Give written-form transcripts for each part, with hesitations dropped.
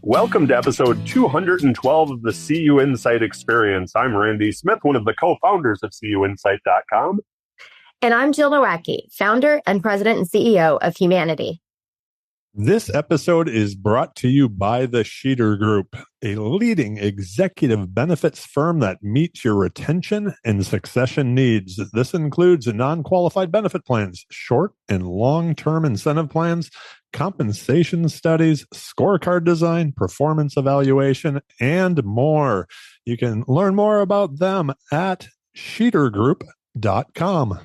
Welcome to episode 212 of the CUInsight Experience. I'm Randy Smith, one of the co-founders of CUInsight.com. And I'm Jill Nowacki, founder and president and CEO of Humanidei. This episode is brought to you by the Sheeter Group, a leading executive benefits firm that meets your retention and succession needs. This includes non-qualified benefit plans, short and long-term incentive plans, compensation studies, scorecard design, performance evaluation, and more. You can learn more about them at sheetergroup.com.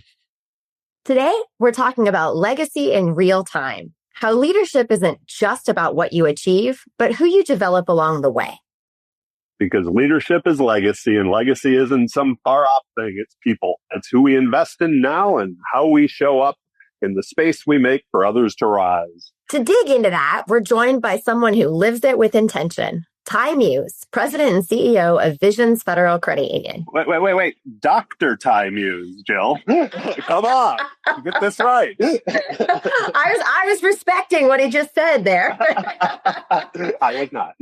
Today, we're talking about legacy in real time. How leadership isn't just about what you achieve, but who you develop along the way. Because leadership is legacy, and legacy isn't some far-off thing. It's people. It's who we invest in now and how we show up in the space we make for others to rise. To dig into that, we're joined by someone who lives it with intention. Ty Muse, president and CEO of Visions Federal Credit Union. Wait. Dr. Ty Muse, Jill. Come on. Get this right. I was respecting what he just said there. I was not.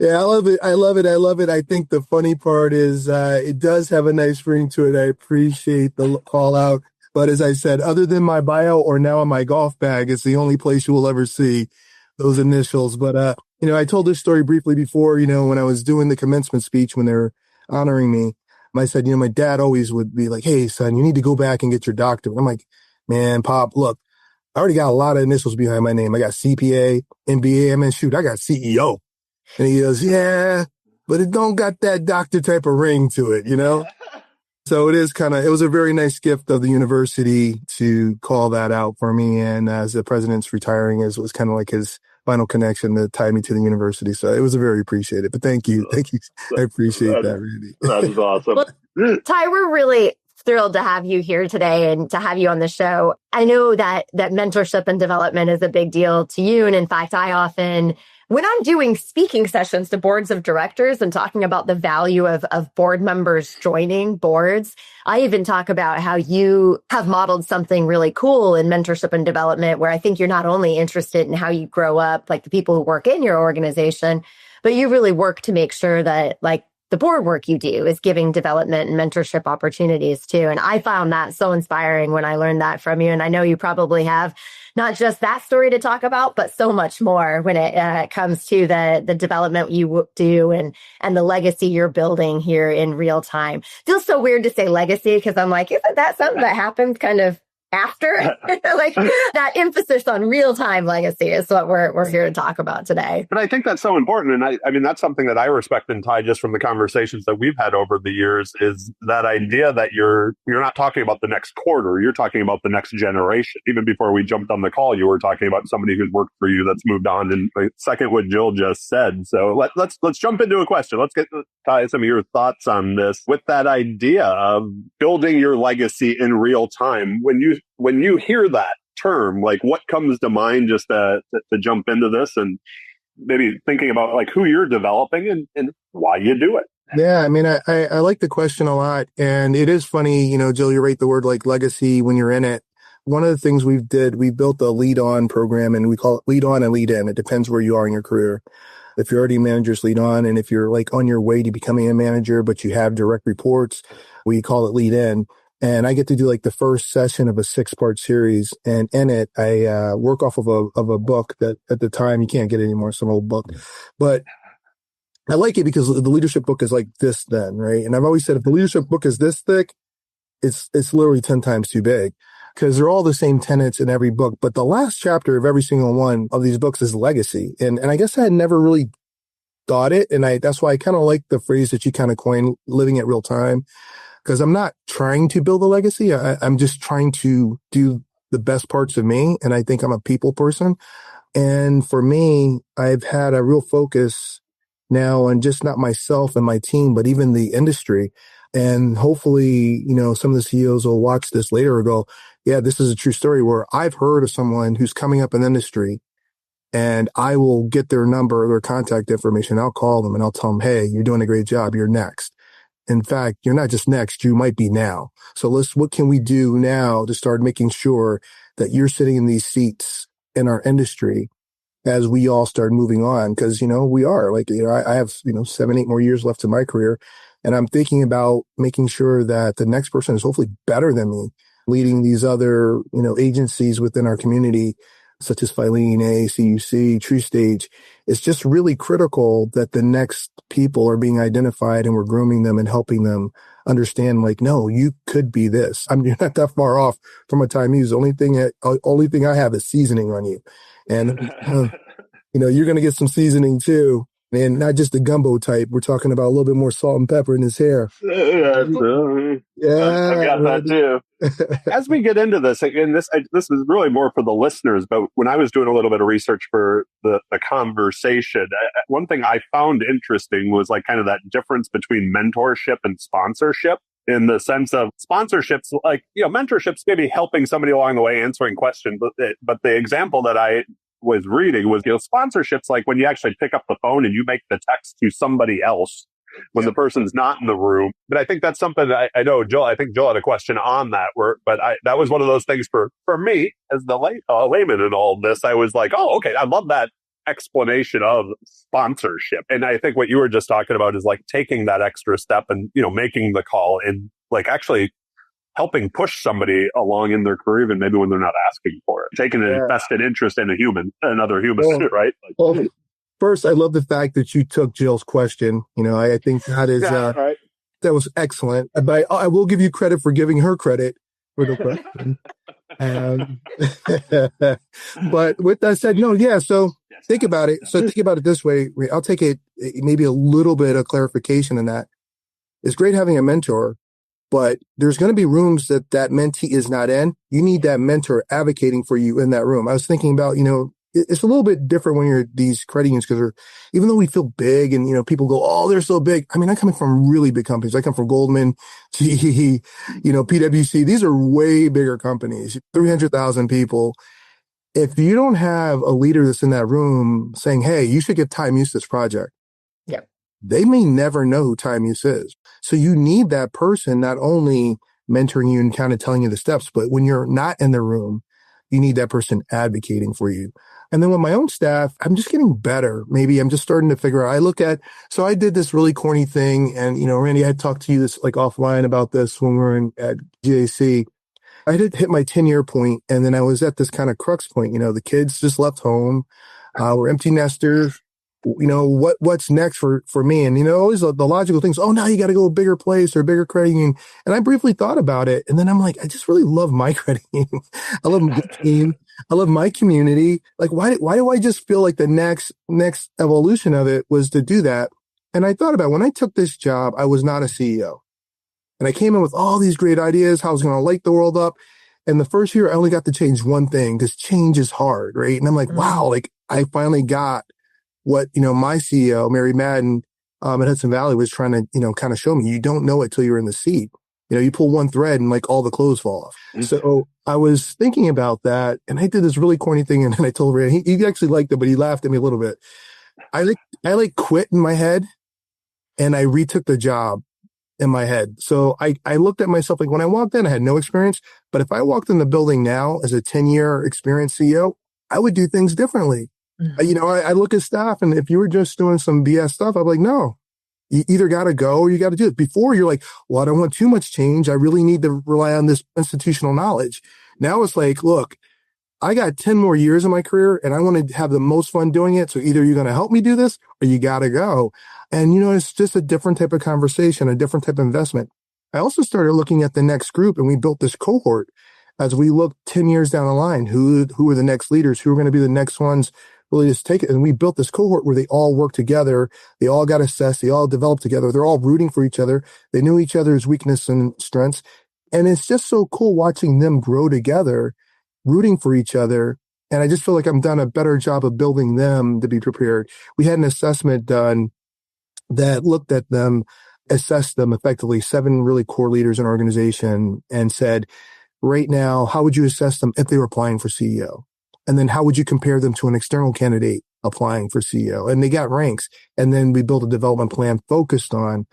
Yeah, I love it. I think the funny part is it does have a nice ring to it. I appreciate the call out. But as I said, other than my bio or now in my golf bag, it's the only place you will ever see those initials. But, I told this story briefly before, when I was doing the commencement speech, when they were honoring me, I said, my dad always would be like, hey, son, you need to go back and get your doctorate. I'm like, man, Pop, look, I already got a lot of initials behind my name. I got CPA, MBA, I got CEO. And he goes, yeah, but it don't got that doctor type of ring to it, So it was a very nice gift of the university to call that out for me. And as the president's retiring, it was kind of like his final connection that tied me to the university. So it was very appreciated. But thank you. I appreciate that, Randy. That's awesome. Well, Ty, we're really thrilled to have you here today and to have you on the show. I know that mentorship and development is a big deal to you. And in fact, when I'm doing speaking sessions to boards of directors and talking about the value of board members joining boards, I even talk about how you have modeled something really cool in mentorship and development, where I think you're not only interested in how you grow up, like the people who work in your organization, but you really work to make sure that the board work you do is giving development and mentorship opportunities too. And I found that so inspiring when I learned that from you. And I know you probably have not just that story to talk about, but so much more when it comes to the development you do and the legacy you're building here in real time. Feels so weird to say legacy because I'm like, isn't that something that happens kind of after? That emphasis on real-time legacy is what we're here to talk about today. But I think that's so important. And I mean, that's something that I respect and Ty, just from the conversations that we've had over the years, is that idea that you're not talking about the next quarter, you're talking about the next generation. Even before we jumped on the call, you were talking about somebody who's worked for you that's moved on. And second what Jill just said. So let's jump into a question. Let's get Ty some of your thoughts on this with that idea of building your legacy in real time. When you hear that term, what comes to mind just to jump into this and maybe thinking about who you're developing and why you do it? Yeah, I mean, I like the question a lot. And it is funny, Jill, you rate the word legacy when you're in it. One of the things we built a lead on program, and we call it lead on and lead in. It depends where you are in your career. If you're already a manager's lead on, and if you're on your way to becoming a manager, but you have direct reports, we call it lead in. And I get to do the first session of a 6-part series. And in it, I work off of a book that at the time you can't get anymore, some old book. But I like it because the leadership book is like this then, right? And I've always said if the leadership book is this thick, it's literally 10 times too big because they're all the same tenets in every book. But the last chapter of every single one of these books is legacy. And I guess I had never really thought it. And that's why I kind of like the phrase that you kind of coined, living at real time. Because I'm not trying to build a legacy. I'm just trying to do the best parts of me. And I think I'm a people person. And for me, I've had a real focus now on just not myself and my team, but even the industry. And hopefully, some of the CEOs will watch this later and go, yeah, this is a true story where I've heard of someone who's coming up in the industry and I will get their number, their contact information. I'll call them and I'll tell them, hey, you're doing a great job. You're next. In fact, you're not just next, you might be now. So what can we do now to start making sure that you're sitting in these seats in our industry as we all start moving on. Because, we are like, I have, 7, 8 more years left in my career. And I'm thinking about making sure that the next person is hopefully better than me, leading these other, agencies within our community, such as Philean, CUC, True Stage. It's just really critical that the next people are being identified and we're grooming them and helping them understand, like, no, you could be this. You're not that far off from a Ty Muse. Only thing I have is seasoning on you. And, you're going to get some seasoning too. And not just the gumbo type. We're talking about a little bit more salt and pepper in his hair. Yeah, I've got that too. As we get into this, again, this is really more for the listeners, but when I was doing a little bit of research for the conversation, one thing I found interesting was like kind of that difference between mentorship and sponsorship, in the sense of sponsorships, like, mentorship's maybe helping somebody along the way, answering questions. But the example that I was reading was, sponsorships like when you actually pick up the phone and you make the text to somebody else when the person's not in the room. But I think that's something that I know Jill had a question on that, that was one of those things for me as the layman in all of this. I was like, oh, okay, I love that explanation of sponsorship. And I think what you were just talking about is like taking that extra step and, making the call and like actually helping push somebody along in their career, even maybe when they're not asking for it, taking an vested interest in another human, right? Well, first, I love the fact that you took Jill's question. I think that is, right. That was excellent. But I will give you credit for giving her credit for the question. But with that said, so think about it. So think about it this way. I'll take it, maybe a little bit of clarification in that. It's great having a mentor, but there's going to be rooms that mentee is not in. You need that mentor advocating for you in that room. I was thinking about, it's a little bit different when you're these credit unions, because even though we feel big and, people go, oh, they're so big. I mean, I'm coming from really big companies. I come from Goldman, GE, PwC. These are way bigger companies, 300,000 people. If you don't have a leader that's in that room saying, hey, you should give Ty Muse this project. Yeah. They may never know who Ty Muse is. So you need that person not only mentoring you and kind of telling you the steps, but when you're not in the room, you need that person advocating for you. And then with my own staff, I'm just getting better. Maybe I'm just starting to figure out, so I did this really corny thing. And, Randy, I talked to you this like offline about this when we were at GAC. I did hit my 10-year point, and then I was at this kind of crux point. The kids just left home. We're empty nesters. What's next for me? And, always the logical things. Oh, now you got to go a bigger place or a bigger credit union. And I briefly thought about it. And then I'm like, I just really love my credit union. I love my team. I love my community. Like, why do I just feel like the next evolution of it was to do that? And I thought about when I took this job, I was not a CEO. And I came in with all these great ideas, how I was going to light the world up. And the first year, I only got to change one thing, because change is hard, right? And I'm like, wow, like I finally got what, my CEO, Mary Madden, at Hudson Valley was trying to, kind of show me. You don't know it till you're in the seat. You pull one thread and like all the clothes fall off. Mm-hmm. So I was thinking about that, and I did this really corny thing. And then I told Ray, he actually liked it, but he laughed at me a little bit. I quit in my head, and I retook the job in my head. So I looked at myself, like when I walked in, I had no experience, but if I walked in the building now as a 10-year experienced CEO, I would do things differently. Mm-hmm. I look at staff, and if you were just doing some BS stuff, I'd be like, no, you either got to go or you got to do it. Before you're like, well, I don't want too much change. I really need to rely on this institutional knowledge. Now it's like, look, I got 10 more years in my career and I want to have the most fun doing it. So either you're going to help me do this or you got to go. And, it's just a different type of conversation, a different type of investment. I also started looking at the next group, and we built this cohort as we look 10 years down the line. Who are the next leaders? Who are going to be the next ones? Really just take it. And we built this cohort where they all work together. They all got assessed. They all developed together. They're all rooting for each other. They knew each other's weakness and strengths. And it's just so cool watching them grow together, rooting for each other. And I just feel like I've done a better job of building them to be prepared. We had an assessment done that looked at them, assessed them effectively, 7 really core leaders in our organization, and said, right now, how would you assess them if they were applying for CEO? And then how would you compare them to an external candidate applying for CEO? And they got ranks. And then we built a development plan focused on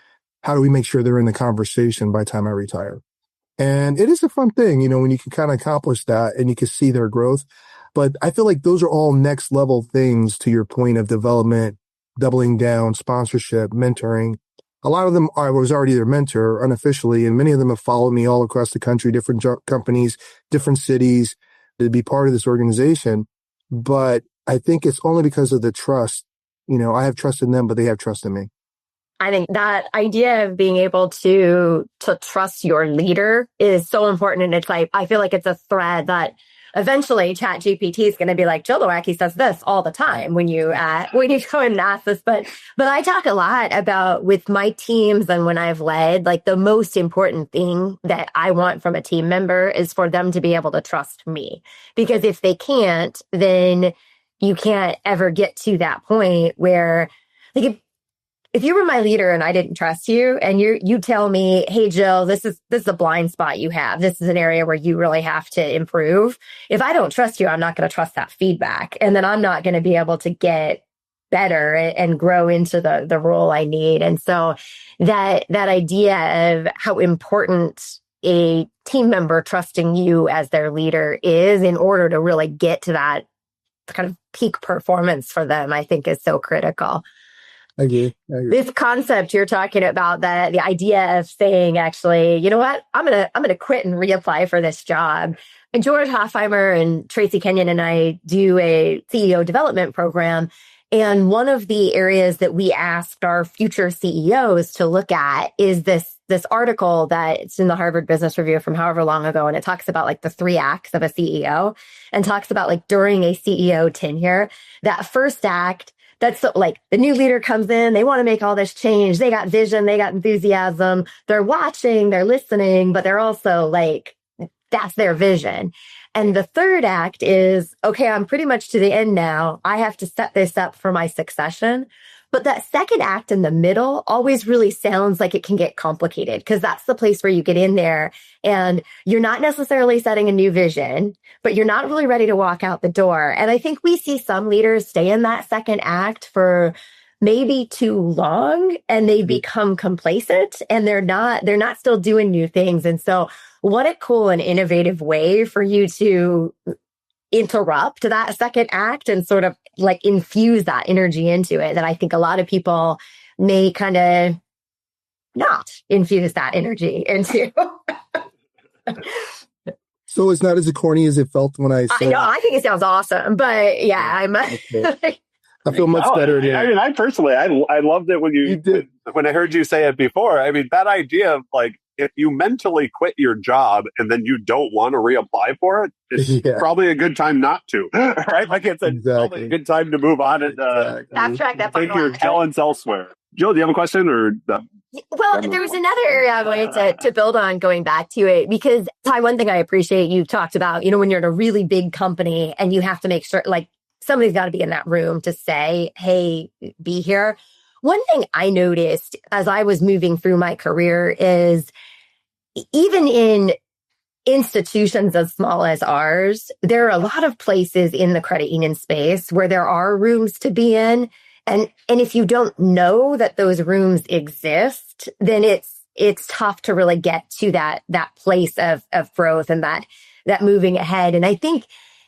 how do we make sure they're in the conversation by the time I retire? And it is a fun thing, when you can kind of accomplish that and you can see their growth. But I feel like those are all next level things to your point of development, doubling down, sponsorship, mentoring. A lot of them I was already their mentor unofficially, and many of them have followed me all across the country, different companies, different cities to be part of this organization. But I think it's only because of the trust. I have trust in them, but they have trust in me. I think that idea of being able to trust your leader is so important. And it's like, I feel like it's a thread that eventually ChatGPT is going to be like, Jill Nowacki says this all the time when you go and ask this. But I talk a lot about with my teams and when I've led, like the most important thing that I want from a team member is for them to be able to trust me. Because if they can't, then you can't ever get to that point where, like, if you were my leader and I didn't trust you and you tell me, hey, Jill, this is a blind spot you have. This is an area where you really have to improve. If I don't trust you, I'm not going to trust that feedback. And then I'm not going to be able to get better and grow into the role I need. And so that idea of how important a team member trusting you as their leader is in order to really get to that kind of peak performance for them, I think is so critical. I agree. This concept you're talking about, the idea of saying, actually, you know what, I'm gonna quit and reapply for this job. And George Hoffheimer and Tracy Kenyon and I do a CEO development program. And one of the areas that we asked our future CEOs to look at is this article that it's in the Harvard Business Review from however long ago. And it talks about like the 3 acts of a CEO and talks about like during a CEO tenure, that first act, that's like the new leader comes in, they want to make all this change. They got vision, they got enthusiasm. They're watching, they're listening, but they're also like, that's their vision. And the third act is, okay, I'm pretty much to the end now. I have to set this up for my succession. But that second act in the middle always really sounds like it can get complicated because that's the place where you get in there and you're not necessarily setting a new vision, but you're not really ready to walk out the door. And I think we see some leaders stay in that second act for maybe too long and they become complacent and they're not still doing new things. And so what a cool and innovative way for you to interrupt that second act and sort of like infuse that energy into it that I think a lot of people may kind of not infuse that energy into. So it's not as corny as it felt when I said. I think it sounds awesome, but yeah, Okay. I feel much better. I mean, I personally, I loved it when you did. When I heard you say it before. I mean, that idea of like, if you mentally quit your job and then you don't want to reapply for it, it's probably a good time not to, right? Like it's probably a good time to move on and abstract that take your talents elsewhere. Jill, do you have a question or? Well, there was another area I wanted to build on going back to it because Ty, one thing I appreciate you talked about, when you're in a really big company and you have to make sure like somebody's got to be in that room to say, hey, be here. One thing I noticed as I was moving through my career is even in institutions as small as ours, there are a lot of places in the credit union space where there are rooms to be in. And if you don't know that those rooms exist, then it's tough to really get to that place of growth and that moving ahead. And I think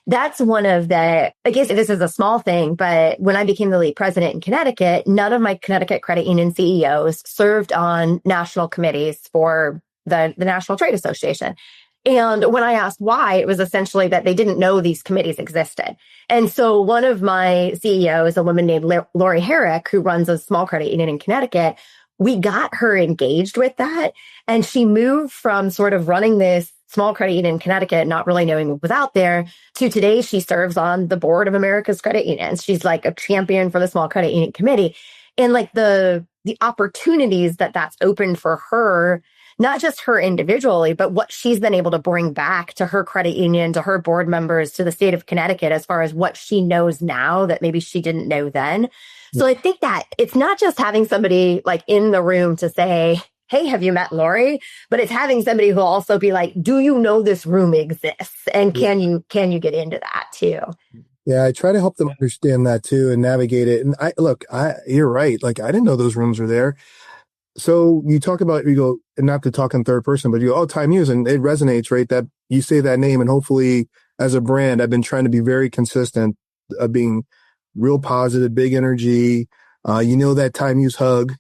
that's one of I guess this is a small thing, but when I became the lead president in Connecticut, none of my Connecticut credit union CEOs served on national committees for the National Trade Association. And when I asked why, it was essentially that they didn't know these committees existed. And so one of my CEOs, a woman named Lori Herrick, who runs a small credit union in Connecticut, we got her engaged with that. And she moved from sort of running this small credit union in Connecticut, not really knowing what was out there, to today she serves on the board of America's credit unions. She's like a champion for the small credit union committee. And like the opportunities that's opened for her, not just her individually, but what she's been able to bring back to her credit union, to her board members, to the state of Connecticut, as far as what she knows now that maybe she didn't know then. So I think that it's not just having somebody like in the room to say, hey, have you met Lori? But it's having somebody who will also be like, do you know this room exists? And can you get into that too? Yeah, I try to help them understand that too and navigate it. And you're right. Like I didn't know those rooms were there. So you talk about, you go, and not to talk in third person, but you go, oh, Ty Muse, and it resonates, right? That you say that name and hopefully as a brand, I've been trying to be very consistent of being real positive, big energy. That Ty Muse hug,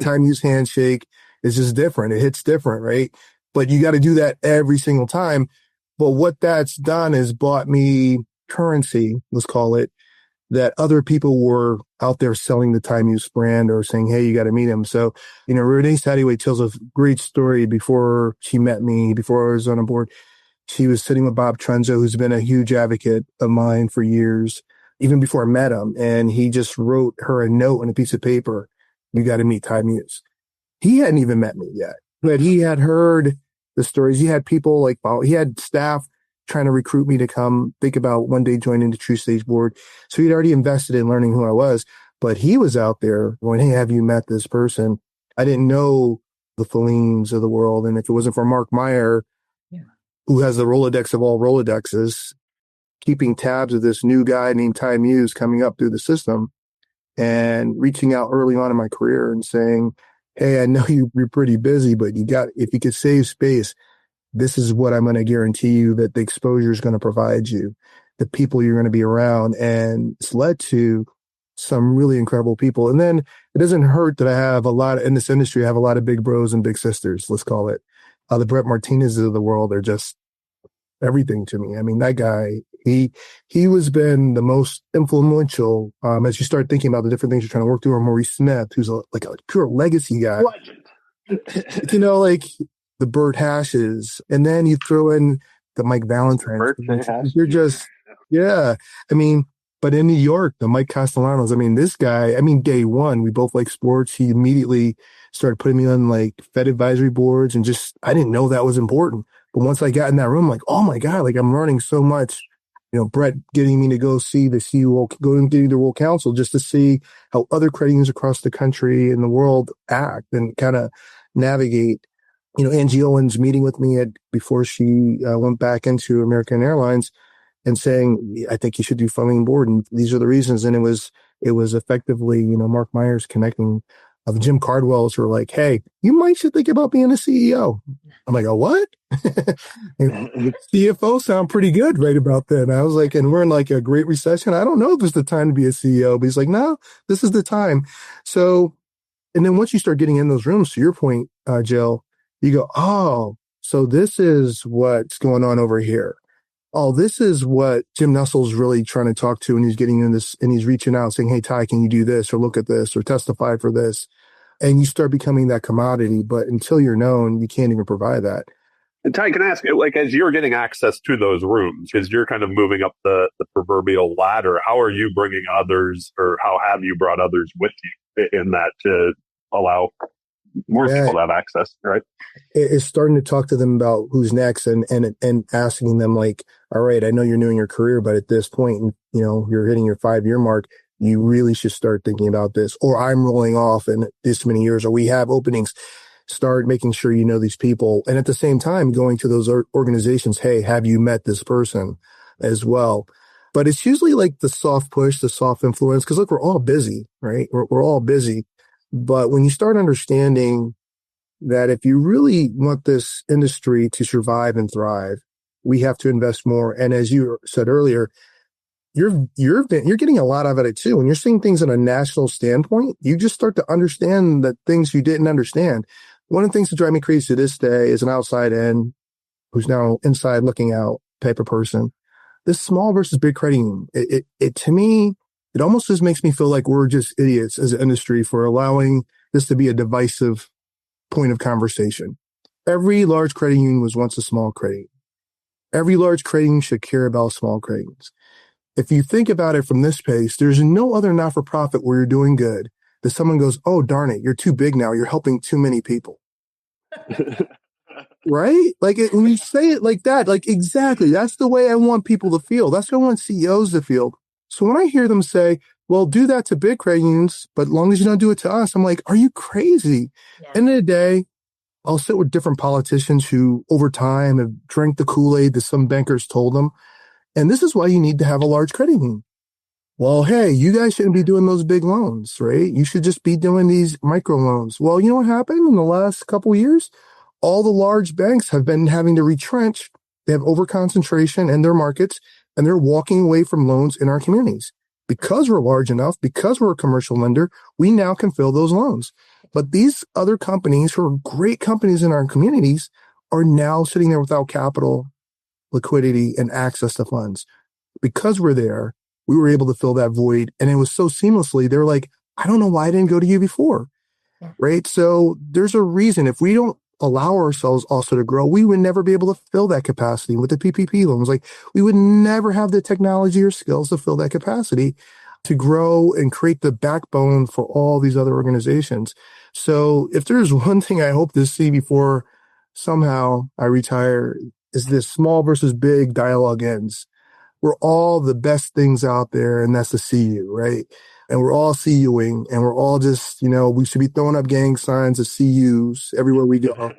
Ty Muse handshake is just different. It hits different, right? But you got to do that every single time. But what that's done is bought me currency, let's call it, that other people were out there selling the Ty Muse brand or saying, hey, you got to meet him. So, Renee Sadoway tells a great story before she met me, before I was on a board. She was sitting with Bob Trenzo, who's been a huge advocate of mine for years, even before I met him. And he just wrote her a note on a piece of paper. You got to meet Ty Muse. He hadn't even met me yet, but he had heard the stories. He had people he had staff trying to recruit me to come think about one day joining the True Stage board. So he'd already invested in learning who I was, but he was out there going, hey, have you met this person? I didn't know the Fellines of the world. And if it wasn't for Mark Meyer, who has the Rolodex of all Rolodexes, keeping tabs of this new guy named Ty Muse coming up through the system and reaching out early on in my career and saying, hey, I know you're pretty busy, but if you could save space, this is what I'm going to guarantee you that the exposure is going to provide you, the people you're going to be around. And it's led to some really incredible people. And then it doesn't hurt that I have in this industry, I have a lot of big bros and big sisters, let's call it. The Brett Martinez's of the world are just everything to me. I mean, that guy, he was been the most influential as you start thinking about the different things you're trying to work through. Or Maurice Smith, who's a pure legacy guy. Legend. Like the Bert Hashes, and then you throw in the Mike Valentine. You're just, yeah. I mean, but in New York, the Mike Castellanos, I mean, this guy, day one, we both like sports. He immediately started putting me on Fed advisory boards and I didn't know that was important. But once I got in that room, oh my God, I'm learning so much. Brett getting me to go see the CEO, going to the World Council just to see how other credit unions across the country and the world act and kind of navigate. Angie Owens meeting with me before she went back into American Airlines and saying, I think you should do funding board. And these are the reasons. And it was effectively, Mark Myers connecting of Jim Cardwell's who were like, hey, you should think about being a CEO. I'm like, oh, what? CFO sound pretty good right about then. I was like, and we're in a great recession. I don't know if it's the time to be a CEO, but he's like, no, this is the time. So, and then once you start getting in those rooms, to your point, Jill, you go, oh, so this is what's going on over here. Oh, this is what Jim Nussel's really trying to talk to, and he's getting in this, and he's reaching out saying, hey, Ty, can you do this or look at this or testify for this? And you start becoming that commodity, but until you're known, you can't even provide that. And Ty, can I ask, as you're getting access to those rooms, because you're kind of moving up the proverbial ladder, how are you bringing others, or how have you brought others with you in that to allow more people to have access, right? It's starting to talk to them about who's next and asking them all right, I know you're new in your career, but at this point, you're hitting your 5-year mark. You really should start thinking about this, or I'm rolling off in this many years, or we have openings. Start making sure you know these people. And at the same time, going to those organizations, hey, have you met this person as well? But it's usually the soft push, the soft influence, because look, we're all busy, right? We're all busy. But when you start understanding that if you really want this industry to survive and thrive, we have to invest more. And as you said earlier, you're getting a lot out of it too. When you're seeing things on a national standpoint, you just start to understand the things you didn't understand. One of the things that drive me crazy to this day is an outside in who's now inside looking out type of person. This small versus big credit union, it to me, it almost just makes me feel like we're just idiots as an industry for allowing this to be a divisive point of conversation. Every large credit union was once a small credit union. Every large credit union should care about small credit unions. If you think about it from this pace, there's no other not-for-profit where you're doing good that someone goes, oh, darn it, you're too big now. You're helping too many people. Right? When you say it like that, exactly, that's the way I want people to feel. That's what I want CEOs to feel. So when I hear them say, well, do that to big credit unions, but as long as you don't do it to us, I'm like, are you crazy? Yeah. End of the day, I'll sit with different politicians who over time have drank the Kool-Aid that some bankers told them. And this is why you need to have a large credit union. Well, hey, you guys shouldn't be doing those big loans, right? You should just be doing these micro loans. Well, you know what happened in the last couple of years? All the large banks have been having to retrench They have overconcentration in their markets, and they're walking away from loans in our communities. Because we're large enough, because we're a commercial lender, we now can fill those loans. But these other companies who are great companies in our communities are now sitting there without capital, liquidity, and access to funds. Because we're there, we were able to fill that void. And it was so seamlessly. They're like, I don't know why I didn't go to you before. Yeah. Right? So there's a reason. If we don't allow ourselves also to grow, we would never be able to fill that capacity with the PPP loans. Like, we would never have the technology or skills to fill that capacity to grow and create the backbone for all these other organizations. So if there's one thing I hope to see before somehow I retire, is this small versus big dialogue ends. We're all the best things out there, and that's the CU, right? And we're all CUing, and we're all just, we should be throwing up gang signs of CUs everywhere we go.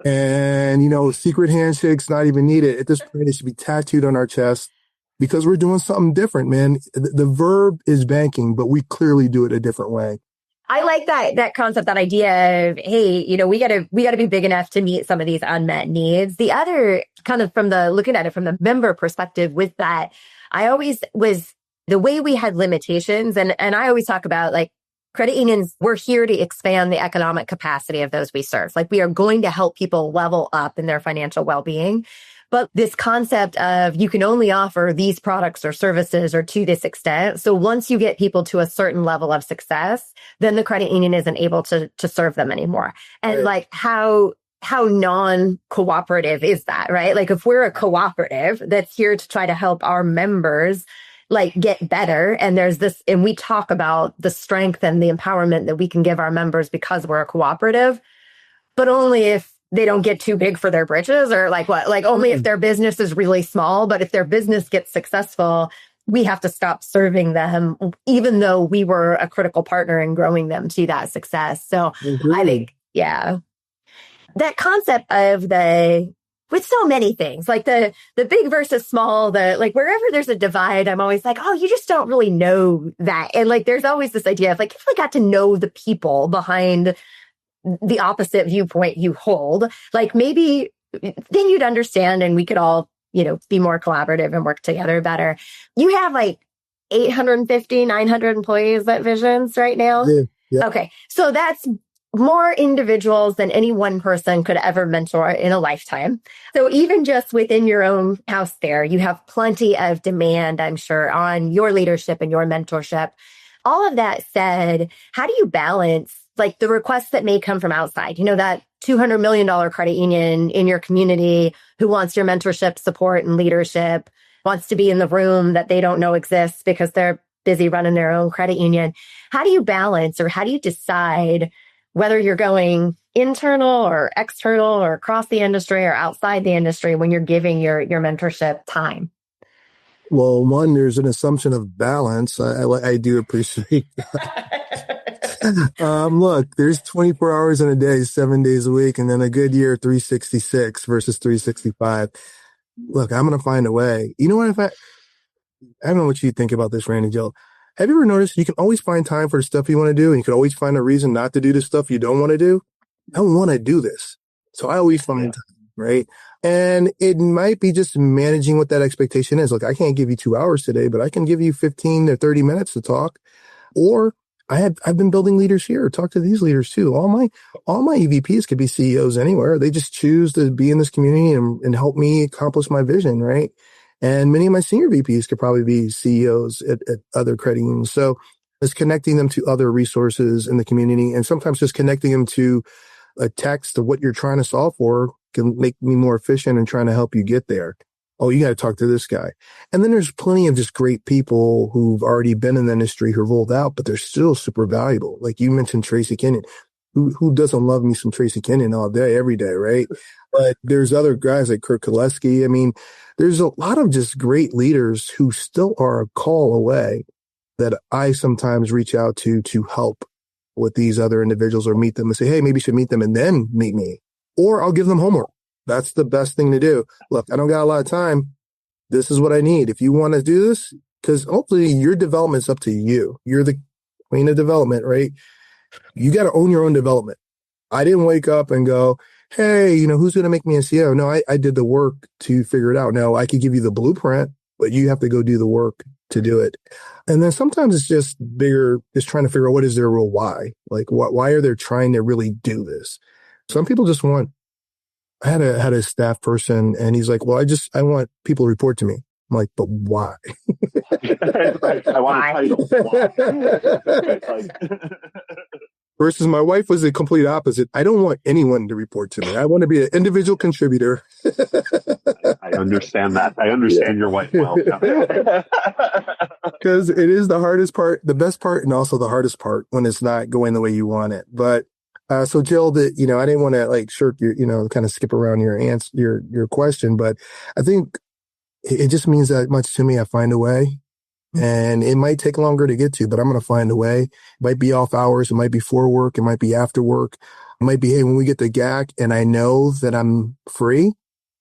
And, secret handshakes not even needed. At this point, it should be tattooed on our chest because we're doing something different, man. The verb is banking, but we clearly do it a different way. I like that concept, that idea of, hey, we gotta be big enough to meet some of these unmet needs. The other kind of looking at it from the member perspective with that, I always was the way we had limitations. And I always talk about, like, credit unions, we're here to expand the economic capacity of those we serve. Like, we are going to help people level up in their financial well-being. But this concept of you can only offer these products or services or to this extent. So once you get people to a certain level of success, then the credit union isn't able to serve them anymore. And right. Like, how non-cooperative is that, right? Like, if we're a cooperative that's here to try to help our members like get better, and there's this, and we talk about the strength and the empowerment that we can give our members because we're a cooperative, but only if they don't get too big for their britches, or only if their business is really small. But if their business gets successful, we have to stop serving them, even though we were a critical partner in growing them to that success. So I think, yeah, that concept of with so many things, like the big versus small, wherever there's a divide, I'm always like, oh, you just don't really know that. And like, there's always this idea of like, if we got to know the people behind the opposite viewpoint you hold, like maybe then you'd understand and we could all, be more collaborative and work together better. You have like 850, 900 employees at Visions right now. Yeah. Okay. So that's more individuals than any one person could ever mentor in a lifetime. So even just within your own house there, you have plenty of demand, I'm sure, on your leadership and your mentorship. All of that said, how do you balance like the requests that may come from outside? That $200 million credit union in your community who wants your mentorship, support, and leadership, wants to be in the room that they don't know exists because they're busy running their own credit union. How do you balance, or how do you decide whether you're going internal or external or across the industry or outside the industry when you're giving your mentorship time? Well, one, there's an assumption of balance. I do appreciate that. Look, there's 24 hours in a day, 7 days a week, and then a good year, 366 versus 365. Look, I'm going to find a way. You know what? I don't know what you think about this, Randy, Jill. Have you ever noticed you can always find time for the stuff you want to do, and you can always find a reason not to do the stuff you don't want to do? I don't want to do this. So I always find time, right? And it might be just managing what that expectation is. Look, I can't give you 2 hours today, but I can give you 15 to 30 minutes to talk. Or I've been building leaders here. Talk to these leaders too. All my EVPs could be CEOs anywhere. They just choose to be in this community and help me accomplish my vision, right? And many of my senior VPs could probably be CEOs at other credit unions. So it's connecting them to other resources in the community, and sometimes just connecting them to a text of what you're trying to solve for can make me more efficient in trying to help you get there. Oh, you got to talk to this guy. And then there's plenty of just great people who've already been in the industry who rolled out, but they're still super valuable. Like you mentioned Tracy Kenyon. Who doesn't love me some Tracy Kenyon all day, every day, right? But there's other guys like Kurt Koleski. I mean, there's a lot of just great leaders who still are a call away that I sometimes reach out to help with these other individuals, or meet them and say, hey, maybe you should meet them and then meet me. Or I'll give them homework. That's the best thing to do. Look, I don't got a lot of time. This is what I need. If you want to do this, because hopefully your development's up to you. You're the queen of development, right? You got to own your own development. I didn't wake up and go, hey, who's going to make me a CEO? No, I did the work to figure it out. No, I could give you the blueprint, but you have to go do the work to do it. And then sometimes it's just bigger, just trying to figure out what is their real why. Like, why are they trying to really do this? Some people just want, I had a staff person and he's like, well, I want people to report to me. I'm like, but why? I want a title. Why? Versus my wife was the complete opposite. I don't want anyone to report to me. I want to be an individual contributor. I understand that. I understand your wife well. Because it is the hardest part, the best part, and also the hardest part when it's not going the way you want it. But so Jill, I didn't want to like shirk your, kind of skip around your answer, your question, but I think it just means that much to me. I find a way. And it might take longer to get to, but I'm going to find a way. It might be off hours. It might be for work. It might be after work. It might be, hey, when we get to GAC and I know that I'm free,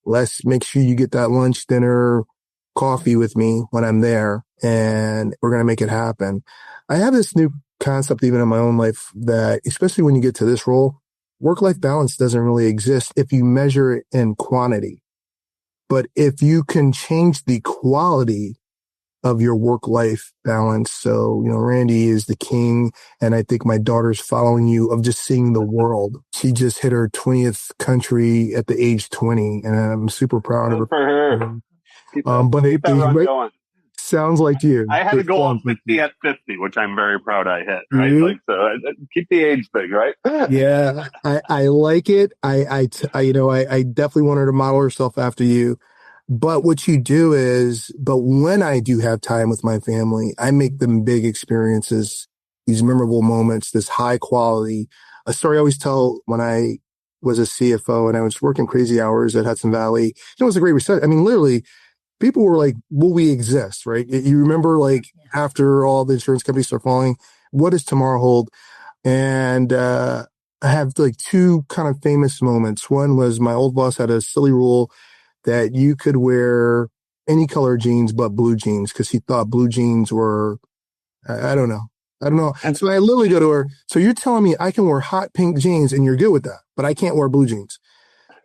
let's make sure you get that lunch, dinner, coffee with me when I'm there, and we're going to make it happen. I have this new concept even in my own life that, especially when you get to this role, work-life balance doesn't really exist if you measure it in quantity. But if you can change the quality of your work-life balance. So, Randy is the king, and I think my daughter's following you of just seeing the world. She just hit her 20th country at the age 20, and I'm super proud of her. For her. Keep that run going. Sounds like you. I had a goal of 50 at 50, which I'm very proud I hit, right? Mm-hmm. So keep the age thing, right? Yeah, I like it. I definitely want her to model herself after you. But what you do is, but when I do have time with my family, I make them big experiences, these memorable moments, this high quality. A story I always tell when I was a CFO and I was working crazy hours at Hudson Valley. It was a great recession. I mean, literally, people were like, will we exist, right? You remember, like, after all the insurance companies start falling, what does tomorrow hold? And I have like two kind of famous moments. One was my old boss had a silly rule that you could wear any color jeans but blue jeans because he thought blue jeans were, I don't know. And so I literally go to her, so you're telling me I can wear hot pink jeans and you're good with that, but I can't wear blue jeans.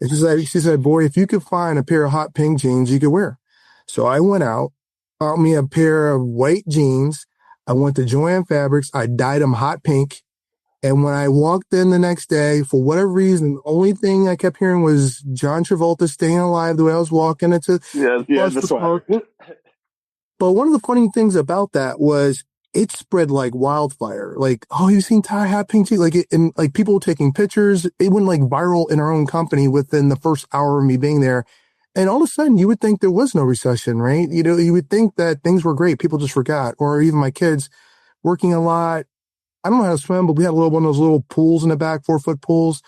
And she said, boy, if you could find a pair of hot pink jeans, you could wear. So I went out, bought me a pair of white jeans. I went to Joann Fabrics. I dyed them hot pink. And when I walked in the next day, for whatever reason, the only thing I kept hearing was John Travolta Staying Alive the way I was walking into the park. But one of the funny things about that was it spread like wildfire. Like, oh, you've seen Ty hot pink jeans? And people were taking pictures. It went like viral in our own company within the first hour of me being there. And all of a sudden, you would think there was no recession, right? You would think that things were great. People just forgot. Or even my kids working a lot. I don't know how to swim, but we had one of those little pools in the back, 4-foot pools.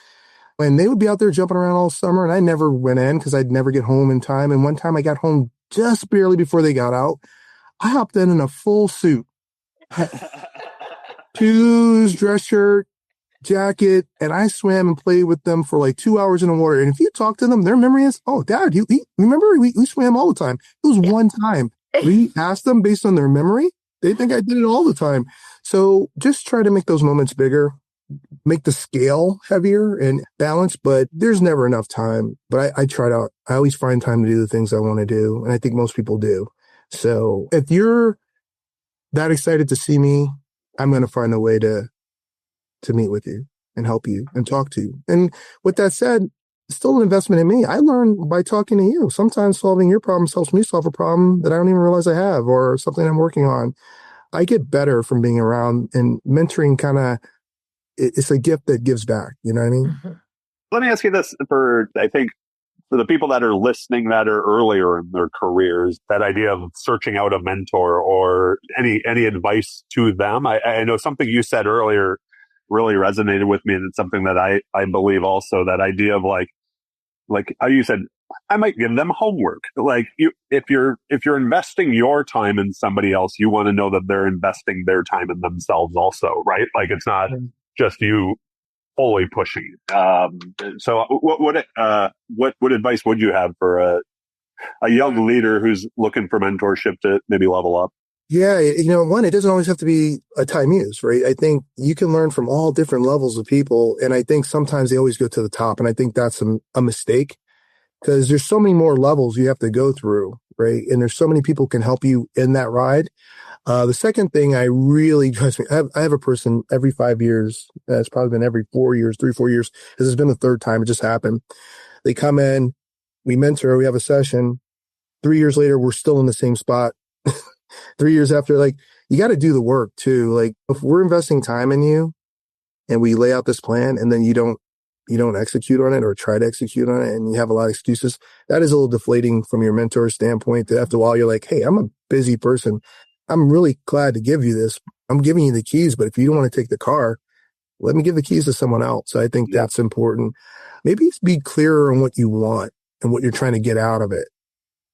And they would be out there jumping around all summer. And I never went in because I'd never get home in time. And one time I got home just barely before they got out. I hopped in a full suit, shoes, dress shirt, jacket, and I swam and played with them for like 2 hours in the water. And if you talk to them, their memory is, oh, Dad, you remember we swam all the time. It was one time. We asked them based on their memory. They think I did it all the time. So just try to make those moments bigger, make the scale heavier and balance, but there's never enough time. But I always find time to do the things I want to do. And I think most people do. So if you're that excited to see me, I'm going to find a way to meet with you and help you and talk to you. And with that said, it's still an investment in me. I learn by talking to you. Sometimes solving your problems helps me solve a problem that I don't even realize I have or something I'm working on. I get better from being around, and mentoring it's a gift that gives back. You know what I mean? Mm-hmm. Let me ask you this I think for the people that are listening that are earlier in their careers, that idea of searching out a mentor or any advice to them. I know something you said earlier really resonated with me, and it's something that I believe also, that idea of like how you said, I might give them homework. Like if you're investing your time in somebody else, you want to know that they're investing their time in themselves also, right? Like it's not just you fully pushing. So what advice would you have for a young leader who's looking for mentorship to maybe level up? Yeah, one, it doesn't always have to be a Ty Muse, right? I think you can learn from all different levels of people. And I think sometimes they always go to the top. And I think that's a mistake because there's so many more levels you have to go through, right? And there's so many people can help you in that ride. The second thing I really drives me, I have a person every 5 years. It's probably been every 4 years, 4 years. This has been the third time it just happened. They come in, we mentor, we have a session. 3 years later, we're still in the same spot. 3 years after, like, you got to do the work too. Like, if we're investing time in you and we lay out this plan and then you don't execute on it or try to execute on it and you have a lot of excuses, that is a little deflating from your mentor standpoint. That after a while, you're like, hey, I'm a busy person. I'm really glad to give you this. I'm giving you the keys, but if you don't want to take the car, let me give the keys to someone else. So I think that's important. Maybe be clearer on what you want and what you're trying to get out of it.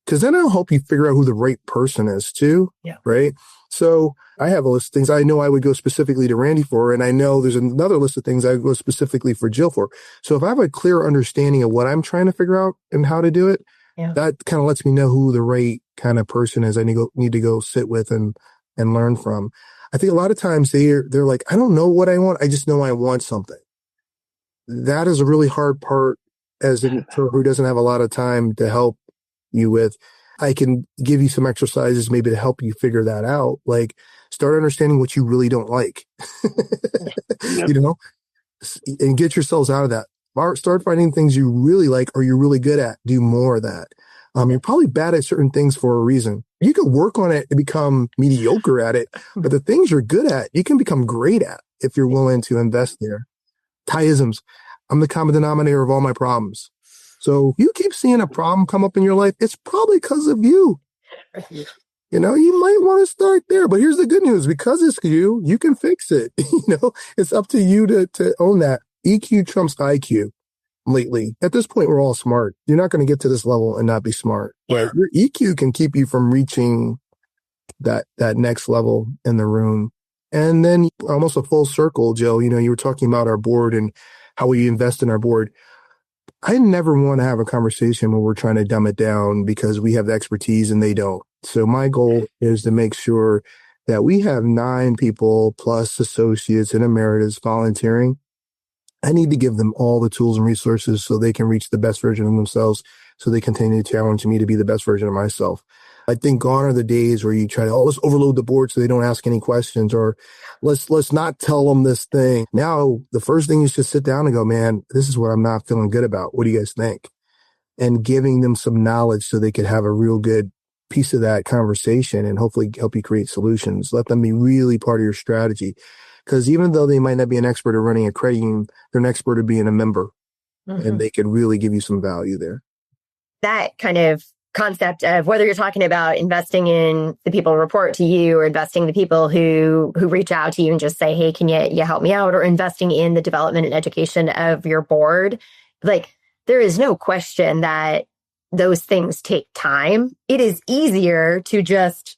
Because then it'll help you figure out who the right person is too. Yeah. Right. So I have a list of things I know I would go specifically to Randy for. And I know there's another list of things I would go specifically for Jill for. So if I have a clear understanding of what I'm trying to figure out and how to do it, that kind of lets me know who the right kind of person is I need to go sit with and learn from. I think a lot of times they're like, I don't know what I want. I just know I want something. That is a really hard part as a mentor who doesn't have a lot of time to help you with. I can give you some exercises maybe to help you figure that out. Like, start understanding what you really don't like, and get yourselves out of that. Start finding things you really like or you're really good at. Do more of that. You're probably bad at certain things for a reason. You could work on it to become mediocre at it, but the things you're good at, you can become great at if you're willing to invest there. Tyisms. I'm the common denominator of all my problems. So you keep seeing a problem come up in your life, it's probably because of you. You might want to start there, but here's the good news. Because it's you can fix it. It's up to you to own that. EQ trumps IQ lately. At this point, we're all smart. You're not going to get to this level and not be smart. But your EQ can keep you from reaching that next level in the room. And then almost a full circle, Jill, you were talking about our board and how we invest in our board. I never want to have a conversation where we're trying to dumb it down because we have the expertise and they don't. So my goal is to make sure that we have 9 people plus associates and emeritus volunteering. I need to give them all the tools and resources so they can reach the best version of themselves, so they continue to challenge me to be the best version of myself. I think gone are the days where you try to, let's overload the board so they don't ask any questions, or let's not tell them this thing. Now, the first thing is just sit down and go, man, this is what I'm not feeling good about. What do you guys think? And giving them some knowledge so they could have a real good piece of that conversation and hopefully help you create solutions. Let them be really part of your strategy. Because even though they might not be an expert at running a credit union, they're an expert at being a member, and they could really give you some value there. That kind of concept of whether you're talking about investing in the people who report to you or investing in the people who reach out to you and just say, hey, can you help me out, or investing in the development and education of your board, like, there is no question that those things take time. It is easier to just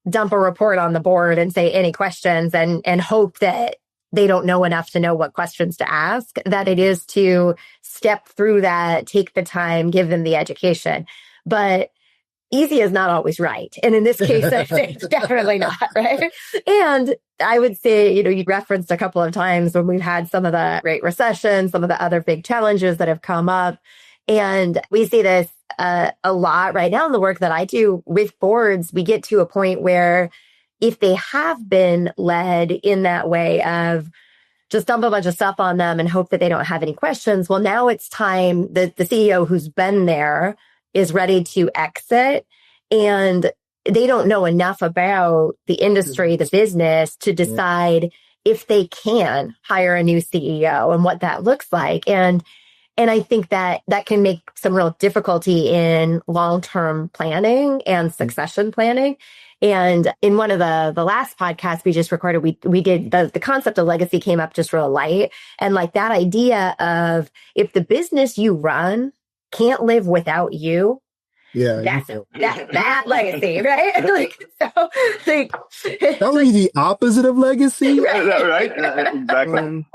dump a report on the board and say any questions and hope that they don't know enough to know what questions to ask, that it is to step through that, take the time, give them the education. But easy is not always right. And in this case, I say it's definitely not, right? And I would say, you referenced a couple of times when we've had some of the Great Recession, some of the other big challenges that have come up. And we see this a lot right now in the work that I do with boards. We get to a point where if they have been led in that way of just dump a bunch of stuff on them and hope that they don't have any questions, well, now it's time that the CEO who's been there is ready to exit, and they don't know enough about the industry, the business, to decide if they can hire a new CEO and what that looks like. And I think that can make some real difficulty in long-term planning and succession planning. And in one of the last podcasts we just recorded, we did the concept of legacy came up just real light. And like that idea of if the business you run can't live without you, that's bad legacy, right? That would be the opposite of legacy. Right? Exactly.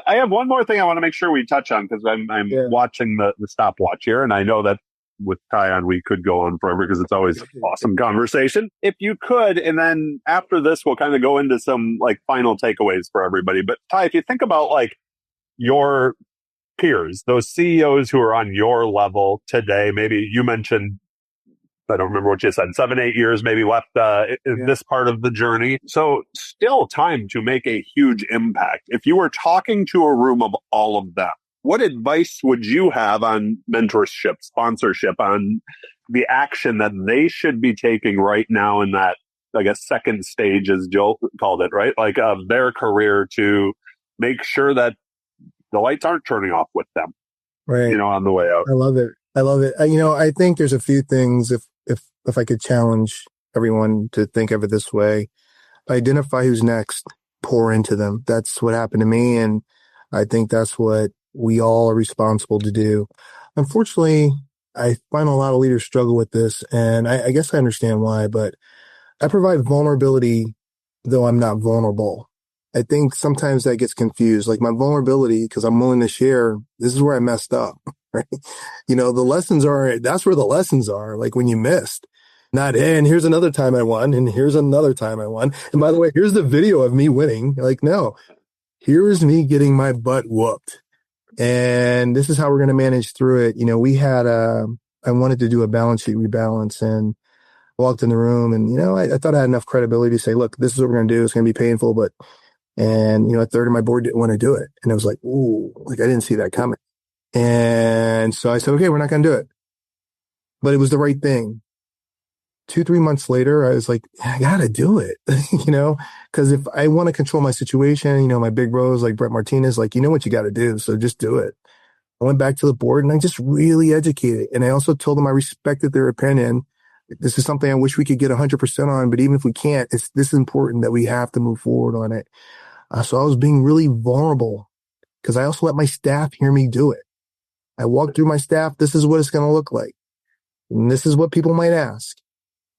I have one more thing I want to make sure we touch on, because I'm watching the stopwatch here, and I know that with Ty on, we could go on forever because it's always awesome conversation. If you could, and then after this, we'll kind of go into some like final takeaways for everybody. But Ty, if you think about like your peers, those CEOs who are on your level today, maybe you mentioned, I don't remember what you said, 7-8 years maybe left in this part of the journey. So still time to make a huge impact. If you were talking to a room of all of them, what advice would you have on mentorship, sponsorship, on the action that they should be taking right now in that, I guess, second stage, as Jill called it, right? Like of their career to make sure that the lights aren't turning off with them, right? You know, on the way out. I love it. I love it. You know, I think there's a few things if I could challenge everyone to think of it this way, identify who's next, pour into them. That's what happened to me. And I think that's what we all are responsible to do. Unfortunately, I find a lot of leaders struggle with this, and I guess I understand why, but I provide vulnerability, though I'm not vulnerable. I think sometimes that gets confused. Like my vulnerability, because I'm willing to share, this is where I messed up, right? You know, the lessons are, that's where the lessons are, like when you missed. Not, and here's another time I won, and here's another time I won. And by the way, here's the video of me winning. Like, no, here's me getting my butt whooped. And this is how we're going to manage through it. You know, we had I wanted to do a balance sheet rebalance, and I walked in the room, and, you know, I thought I had enough credibility to say, look, this is what we're going to do. It's going to be painful, but, and, you know, a third of my board didn't want to do it. And it was like, ooh, like I didn't see that coming. And so I said, okay, we're not going to do it. But it was the right thing. 2-3 months later, I was like, I got to do it, you know, because if I want to control my situation, you know, my big bros like Brett Martinez, like, you know what you got to do. So just do it. I went back to the board and I just really educated. And I also told them I respected their opinion. This is something I wish we could get 100% on, but even if we can't, it's this important that we have to move forward on it. So I was being really vulnerable because I also let my staff hear me do it. I walked through my staff. This is what it's going to look like. And this is what people might ask.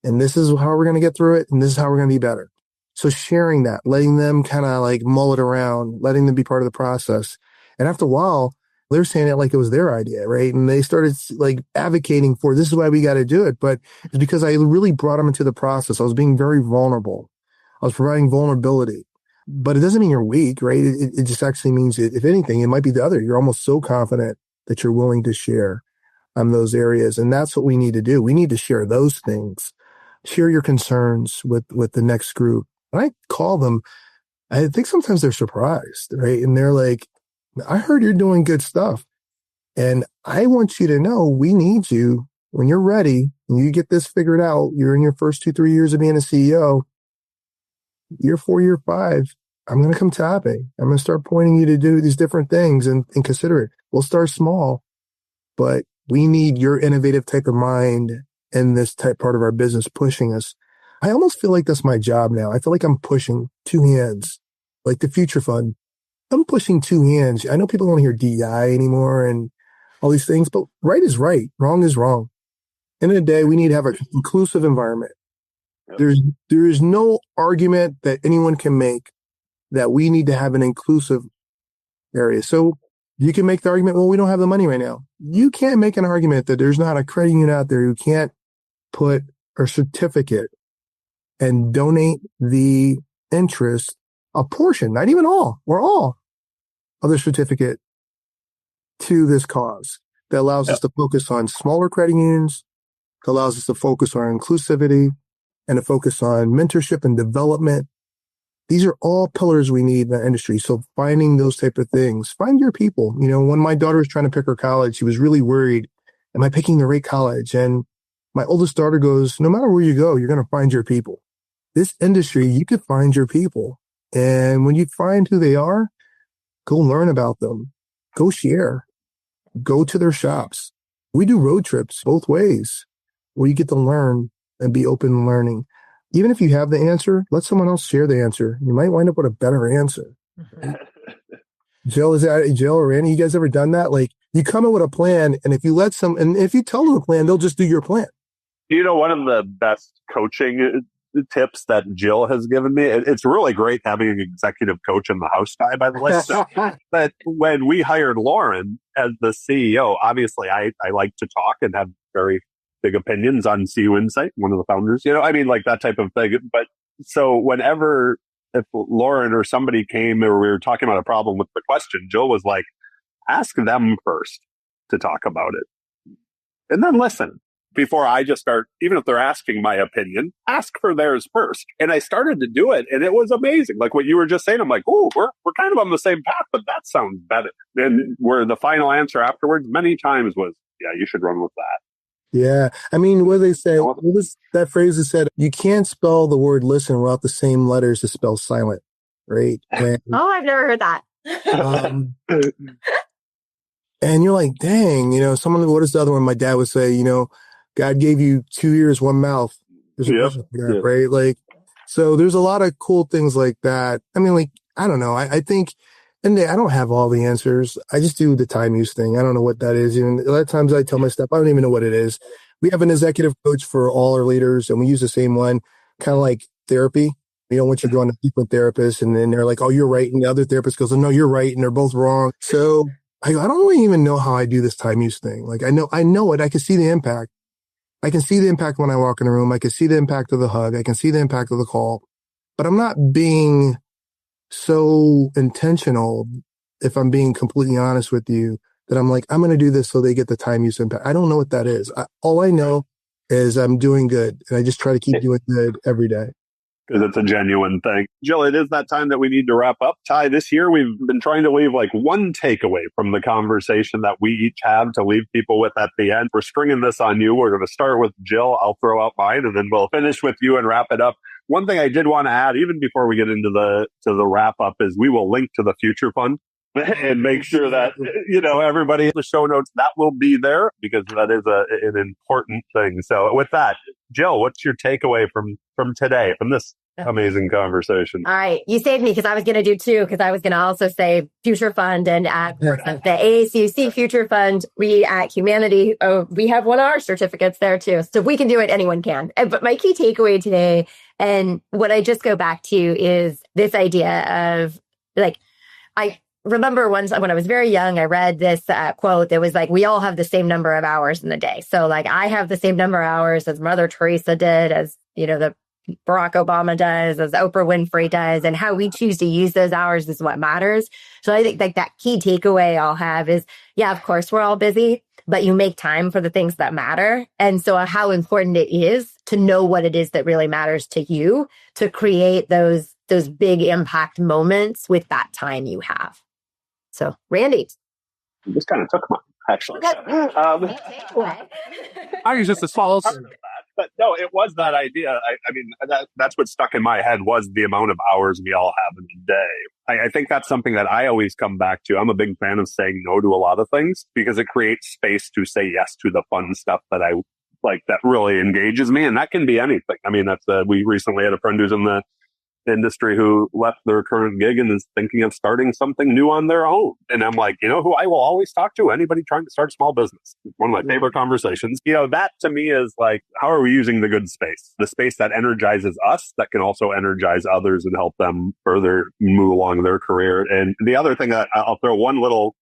And this is how we're going to get through it. And this is how we're going to be better. So sharing that, letting them kind of like mull it around, letting them be part of the process. And after a while, they're saying it like it was their idea, right? And they started like advocating for, this is why we got to do it. But it's because I really brought them into the process. I was being very vulnerable. I was providing vulnerability. But it doesn't mean you're weak, right? It just actually means, if anything, it might be the other. You're almost so confident that you're willing to share on those areas. And that's what we need to do. We need to share those things. Share your concerns with the next group. And I call them, I think sometimes they're surprised, right? And they're like, I heard you're doing good stuff. And I want you to know we need you when you're ready and you get this figured out. You're in your first 2-3 years of being a CEO. Year 4, year 5, I'm going to come tapping. I'm going to start pointing you to do these different things and consider it. We'll start small, but we need your innovative type of mind in this type part of our business pushing us. I almost feel like that's my job now. I feel like I'm pushing 2 hands, like the Future Fund. I'm pushing 2 hands. I know people don't hear DEI anymore and all these things, but right is right. Wrong is wrong. End of the day, we need to have an inclusive environment. There is no argument that anyone can make that we need to have an inclusive area. So you can make the argument, well, we don't have the money right now. You can't make an argument that there's not a credit union out there who can't put a certificate and donate the interest, a portion, not even all, or all of the certificate to this cause that allows us to focus on smaller credit unions, that allows us to focus on inclusivity and to focus on mentorship and development. These are all pillars we need in the industry. So finding those type of things, find your people. You know, when my daughter was trying to pick her college, she was really worried, am I picking the right college? And my oldest daughter goes, no matter where you go, you're going to find your people. This industry, you could find your people. And when you find who they are, go learn about them, go share, go to their shops. We do road trips both ways where you get to learn and be open to learning. Even if you have the answer, let someone else share the answer. You might wind up with a better answer. Jill or Randy, you guys ever done that? Like you come in with a plan, and if you if you tell them the plan, they'll just do your plan. You know, one of the best coaching tips that Jill has given me, it's really great having an executive coach in the house, Ty, by the way. But when we hired Lauren as the CEO, obviously I like to talk and have very big opinions on CUInsight, one of the founders, I mean, like that type of thing. But so whenever, if Lauren or somebody came or we were talking about a problem with the question, Jill was like, ask them first to talk about it. And then listen before I just start, even if they're asking my opinion, ask for theirs first. And I started to do it and it was amazing. Like what you were just saying, I'm like, oh, we're kind of on the same path, but that sounds better. And where the final answer afterwards many times was, yeah, you should run with that. Yeah. I mean, what they say, what was that phrase that said, you can't spell the word listen without the same letters to spell silent, right? And, I've never heard that. and you're like, dang, what is the other one? My dad would say, God gave you 2 ears, 1 mouth. There's a question for that, right? Like, so there's a lot of cool things like that. I mean, like, I don't know. I think, and I don't have all the answers. I just do the Ty Muse thing. I don't know what that is. Even a lot of times I tell my staff, I don't even know what it is. We have an executive coach for all our leaders and we use the same one, kind of like therapy. Once you're going to different therapists and then they're like, oh, you're right. And the other therapist goes, oh, no, you're right. And they're both wrong. So I don't really even know how I do this Ty Muse thing. Like I know it. I can see the impact. I can see the impact when I walk in a room. I can see the impact of the hug. I can see the impact of the call, but I'm not being so intentional, if I'm being completely honest with you, that I'm like, I'm going to do this so they get the Ty Muse impact. I don't know what that is. All I know is I'm doing good and I just try to keep doing good every day. Because it's a genuine thing. Jill, it is that time that we need to wrap up. Ty, this year we've been trying to leave like one takeaway from the conversation that we each have to leave people with at the end. We're stringing this on you. We're going to start with Jill. I'll throw out mine and then we'll finish with you and wrap it up. One thing I did want to add, even before we get into the wrap up, is we will link to the Future Fund and make sure that, everybody in the show notes, that will be there because that is an important thing. So with that, Jill, what's your takeaway from today, from this amazing conversation? All right. You saved me because I was going to do two, because I was going to also say Future Fund and at the AACC Future Fund, we at Humanidei, we have won our certificates there too. So if we can do it, anyone can. But my key takeaway today, and what I just go back to, is this idea of like, I remember once when I was very young, I read this quote that was like, we all have the same number of hours in the day. So like I have the same number of hours as Mother Teresa did, as, the Barack Obama does, as Oprah Winfrey does, and how we choose to use those hours is what matters. So I think like that key takeaway I'll have is, yeah, of course, we're all busy, but you make time for the things that matter. And so how important it is to know what it is that really matters to you to create those big impact moments with that time you have. So, Randy. You just kind of took mine, actually. I was just as follows. But no, it was that idea. I mean, that's what stuck in my head was the amount of hours we all have in a day. I think that's something that I always come back to. I'm a big fan of saying no to a lot of things because it creates space to say yes to the fun stuff that I like, that really engages me. And that can be anything. I mean, we recently had a friend who's in the industry who left their current gig and is thinking of starting something new on their own. And I'm like, who I will always talk to? Anybody trying to start a small business. One of my favorite conversations. That to me is like, how are we using the good space? The space that energizes us, that can also energize others and help them further move along their career. And the other thing that I'll throw one little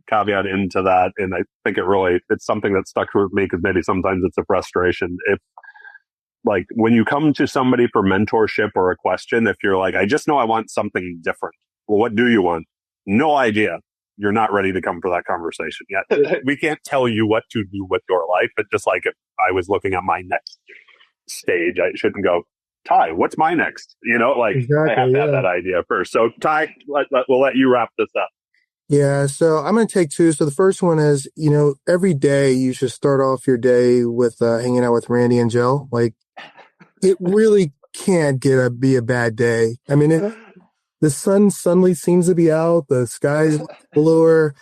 caveat into that, and I think it's something that stuck with me because maybe sometimes it's a frustration. If like when you come to somebody for mentorship or a question, if you're like, I just know I want something different. Well, what do you want? No idea. You're not ready to come for that conversation yet. We can't tell you what to do with your life. But just like if I was looking at my next stage, I shouldn't go, Ty, what's my next? Exactly, I have to have that idea first. So Ty, we'll let you wrap this up. Yeah, so I'm going to take two. So the first one is, every day you should start off your day with hanging out with Randy and Jill. Like, it really can't be a bad day. I mean, the sun suddenly seems to be out. The sky's bluer.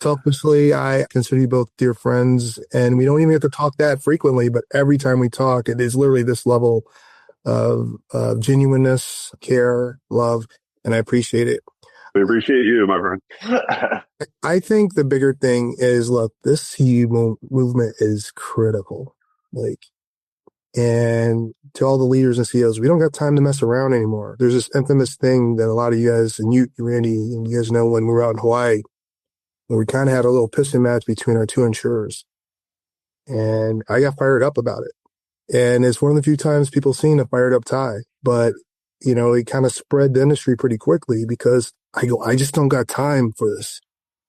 Selfishly, I consider you both dear friends, and we don't even have to talk that frequently, but every time we talk, it is literally this level of genuineness, care, love, and I appreciate it. We appreciate you, my friend. I think the bigger thing is, look, this CU movement is critical. And to all the leaders and CEOs, we don't got time to mess around anymore. There's this infamous thing that a lot of you guys, and you, Randy, and you guys know when we were out in Hawaii, where we kind of had a little pissing match between our two insurers. And I got fired up about it. And it's one of the few times people seen a fired up Ty. But, it kind of spread the industry pretty quickly because I just don't got time for this.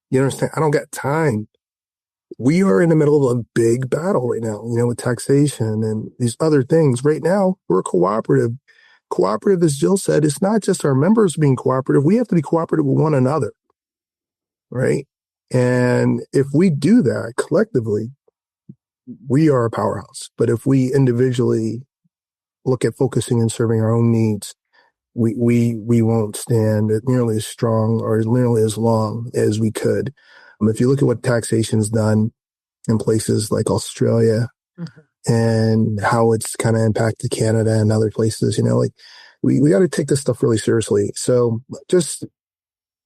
You understand? I don't got time. We are in the middle of a big battle right now, with taxation and these other things. Right now, we're cooperative. Cooperative, as Jill said, it's not just our members being cooperative. We have to be cooperative with one another, right? And if we do that collectively, we are a powerhouse. But if we individually look at focusing and serving our own needs, we won't stand nearly as strong or nearly as long as we could. If you look at what taxation's done in places like Australia and how it's kind of impacted Canada and other places, we got to take this stuff really seriously. So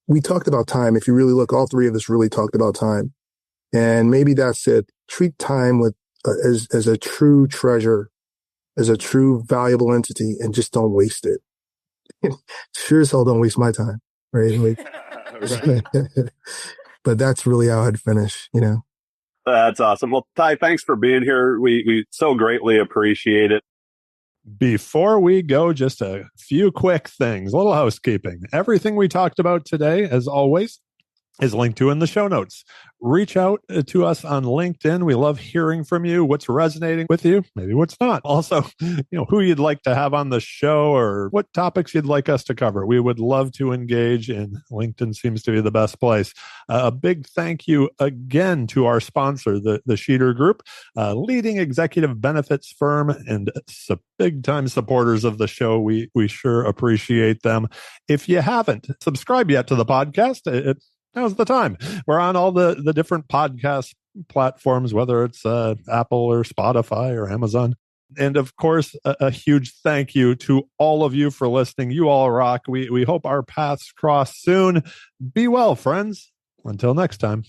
we talked about time. If you really look, all three of us really talked about time. And maybe that's it. Treat time as a true treasure, as a true valuable entity, and just don't waste it. Sure as hell don't waste my time, right? But that's really how I'd finish, That's awesome. Well, Ty, thanks for being here. We so greatly appreciate it. Before we go, just a few quick things, a little housekeeping. Everything we talked about today, as always, is linked to in the show notes. Reach out to us on LinkedIn. We love hearing from you. What's resonating with you? Maybe what's not. Also, who you'd like to have on the show or what topics you'd like us to cover. We would love to engage, and LinkedIn seems to be the best place. A big thank you again to our sponsor, the Sheeter Group, leading executive benefits firm and big time supporters of the show. We sure appreciate them. If you haven't subscribed yet to the podcast, now's the time. We're on all the different podcast platforms, whether it's Apple or Spotify or Amazon. And of course, a huge thank you to all of you for listening. You all rock. We hope our paths cross soon. Be well, friends. Until next time.